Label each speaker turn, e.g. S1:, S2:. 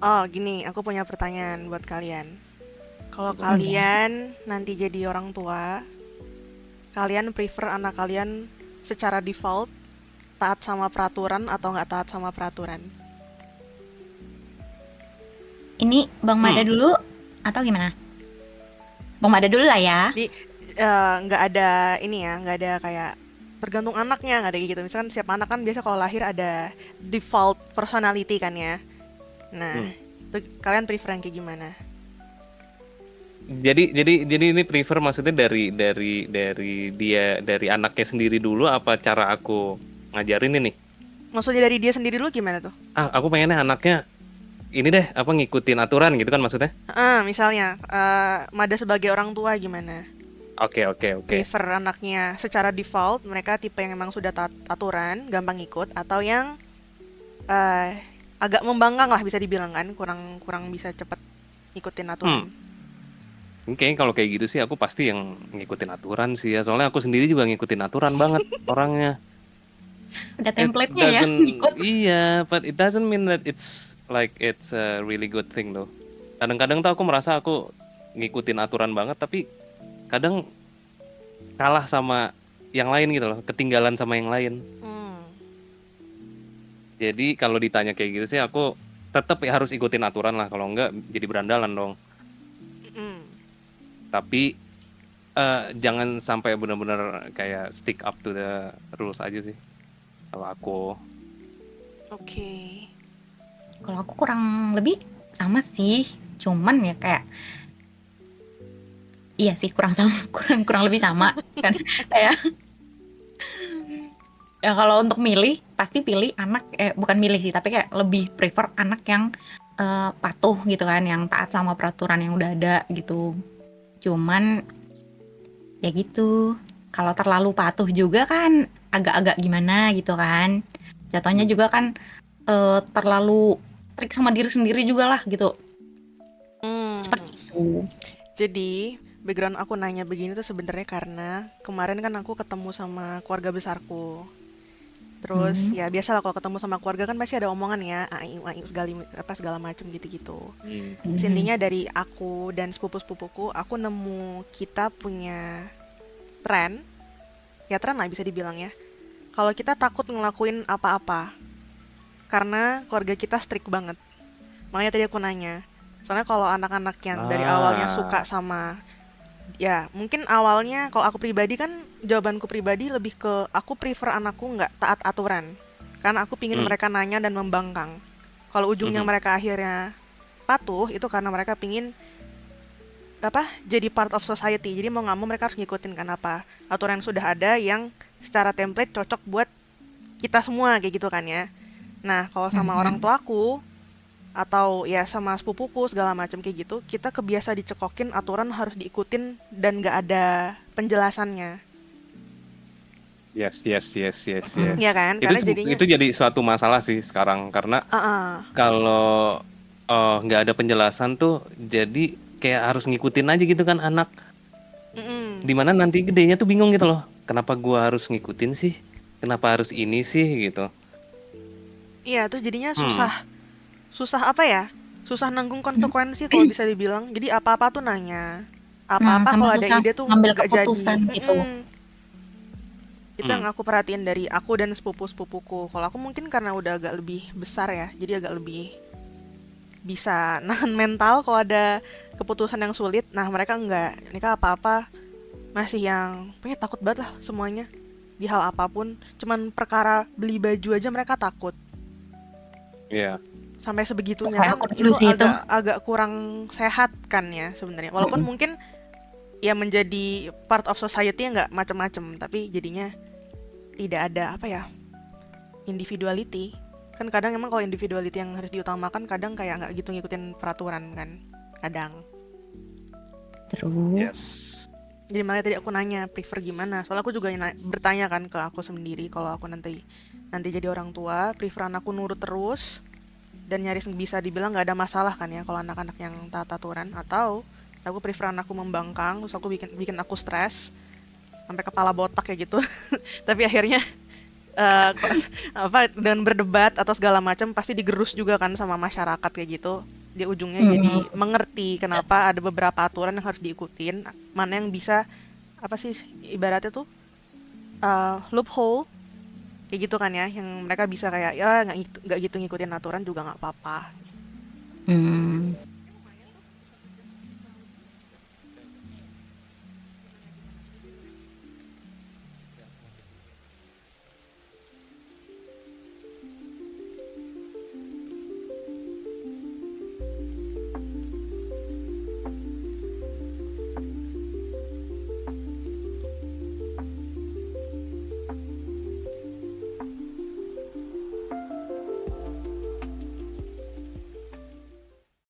S1: Oh, gini, aku punya pertanyaan buat kalian. Kalau
S2: Ya.
S1: kalian nanti jadi orang tua, kalian prefer anak kalian secara default taat sama peraturan atau nggak taat sama peraturan?
S2: Ini Bang Mada
S3: Hmm,
S2: dulu atau gimana? Bang Mada dulu lah ya.
S1: Jadi nggak ada ini ya, nggak ada kayak tergantung anaknya, nggak ada kayak gitu. Misalkan setiap anak kan biasa kalau lahir ada default personality kan ya. Nah,
S3: hmm.
S1: itu kalian prefer yang kayak gimana?
S3: Jadi ini prefer maksudnya dari dia dari anaknya sendiri dulu apa cara aku ngajarin ini?
S1: Maksudnya dari dia sendiri dulu gimana tuh?
S3: Aku pengennya anaknya ini deh apa ngikutin aturan gitu kan maksudnya?
S1: Misalnya, Mada sebagai orang tua gimana?
S3: Oke.
S1: Prefer anaknya secara default mereka tipe yang emang sudah taat aturan, gampang ikut, atau yang eh, agak membangkang lah bisa dibilang kan, kurang kurang bisa cepet ikutin aturan.
S3: Hmm, Oke kalau kayak gitu sih aku pasti yang ngikutin aturan sih ya. Soalnya aku sendiri juga ngikutin aturan banget orangnya.
S2: Udah
S3: It
S2: template-nya ya,
S3: doesn't,
S2: ikut.
S3: iya, but it doesn't mean that it's a really good thing though. Kadang-kadang tuh aku merasa aku ngikutin aturan banget, tapi kadang kalah sama yang lain gitu loh, ketinggalan sama yang lain.
S1: Hmm,
S3: Jadi kalau ditanya kayak gitu sih, aku tetap ya harus ikutin aturan lah. Kalau enggak, jadi berandalan dong.
S1: mm,
S3: Tapi jangan sampai benar-benar kayak stick up to the rules aja sih. Kalau aku,
S1: oke.
S2: Kalau aku kurang lebih sama sih. Cuman ya kayak iya sih kurang sama, kurang kurang lebih sama kan. Kayak ya kalau untuk milih pasti pilih anak bukan milih sih, tapi kayak lebih prefer anak yang patuh gitu kan, yang taat sama peraturan yang udah ada gitu. Cuman ya gitu. Kalau terlalu patuh juga kan agak-agak gimana gitu kan. Jatuhnya juga kan terlalu strict sama diri sendiri juga lah gitu.
S1: Hmm,
S2: Seperti itu.
S1: jadi background aku nanya begini tuh sebenarnya karena kemarin kan aku ketemu sama keluarga besarku. Terus
S2: Hmm.
S1: ya biasalah kalau ketemu sama keluarga kan pasti ada omongan ya, aiu segala macem gitu-gitu.
S3: hmm,
S1: Terus
S2: Mhm.
S1: intinya dari aku dan sepupu-sepupuku, aku nemu kita punya tren, ya tren lah bisa dibilang ya. Kalau kita takut ngelakuin apa-apa, karena keluarga kita strict banget. Makanya tadi aku nanya, soalnya kalau anak-anak yang dari awalnya suka
S3: ah,
S1: sama, ya mungkin awalnya kalau aku pribadi kan jawabanku pribadi lebih ke aku prefer anakku nggak taat aturan. Karena aku pingin
S3: hmm,
S1: mereka nanya dan membangkang. Kalau ujungnya
S3: mhm.
S1: mereka akhirnya patuh, itu karena mereka pingin apa jadi part of society, jadi mau nggak mau mereka harus ngikutin kan apa aturan yang sudah ada yang secara template cocok buat kita semua kayak gitu kan ya. Nah kalau sama orang
S2: Mhm.
S1: tuaku atau ya sama sepupuku segala macam kayak gitu, kita kebiasa dicekokin aturan harus diikutin dan nggak ada penjelasannya.
S3: Yes.
S1: Ya kan, karena jadinya
S3: Itu jadi suatu masalah sih sekarang karena
S1: ah
S3: kalau nggak ada penjelasan tuh jadi kayak harus ngikutin aja gitu kan anak.
S1: mm-mm.
S3: Dimana nanti gedenya tuh bingung gitu loh. Kenapa gua harus ngikutin sih? Kenapa harus ini sih gitu?
S1: Iya tuh jadinya
S3: Hmm.
S1: susah, susah apa ya, susah nanggung konsekuensi kalau bisa dibilang. Jadi apa-apa tuh nanya,
S2: Nah,
S1: apa-apa
S2: sama
S1: kalau ada
S2: susah
S1: ide tuh
S2: ngambil
S1: nggak jadi.
S2: keputusan gitu.
S1: Itu yang
S3: Hmm.
S1: aku perhatiin dari aku dan sepupu-sepupuku. Kalau aku mungkin karena udah agak lebih besar ya, jadi agak lebih bisa nahan mental kalau ada keputusan yang sulit. Nah mereka enggak, mereka apa-apa masih yang pokoknya takut banget lah semuanya di hal apapun. Cuman perkara beli baju aja mereka takut.
S3: Ya.
S1: Sampai sebegitunya
S2: Kayak
S1: kan
S2: aku dulu
S1: itu
S2: sih itu.
S1: agak agak kurang sehat kan ya sebenarnya. Walaupun
S2: Mm-mm.
S1: mungkin ya menjadi part of society nggak macem-macem, tapi jadinya tidak ada apa ya, individuality. Kan kadang emang kalau individuality yang harus diutamakan kadang kayak nggak gitu ngikutin peraturan kan. Kadang.
S2: Terus,
S3: Yes.
S1: Jadi makanya tadi aku nanya prefer gimana. Soalnya aku juga bertanya kan ke aku sendiri kalau aku nanti nanti jadi orang tua, prefer anakku nurut terus dan nyaris bisa dibilang nggak ada masalah kan ya kalau anak-anak yang taat aturan, atau aku prefer anakku membangkang terus aku bikin bikin aku stres sampai kepala botak kayak gitu. Tapi akhirnya apa dan berdebat atau segala macam pasti digerus juga kan sama masyarakat kayak gitu. Di ujungnya jadi
S2: Mm-mm.
S1: mengerti kenapa ada beberapa aturan yang harus diikutin, mana yang bisa apa sih ibaratnya tuh loophole kayak gitu kan ya, yang mereka bisa kayak ya nggak gitu ngikutin aturan juga nggak apa-apa.
S2: Hmm.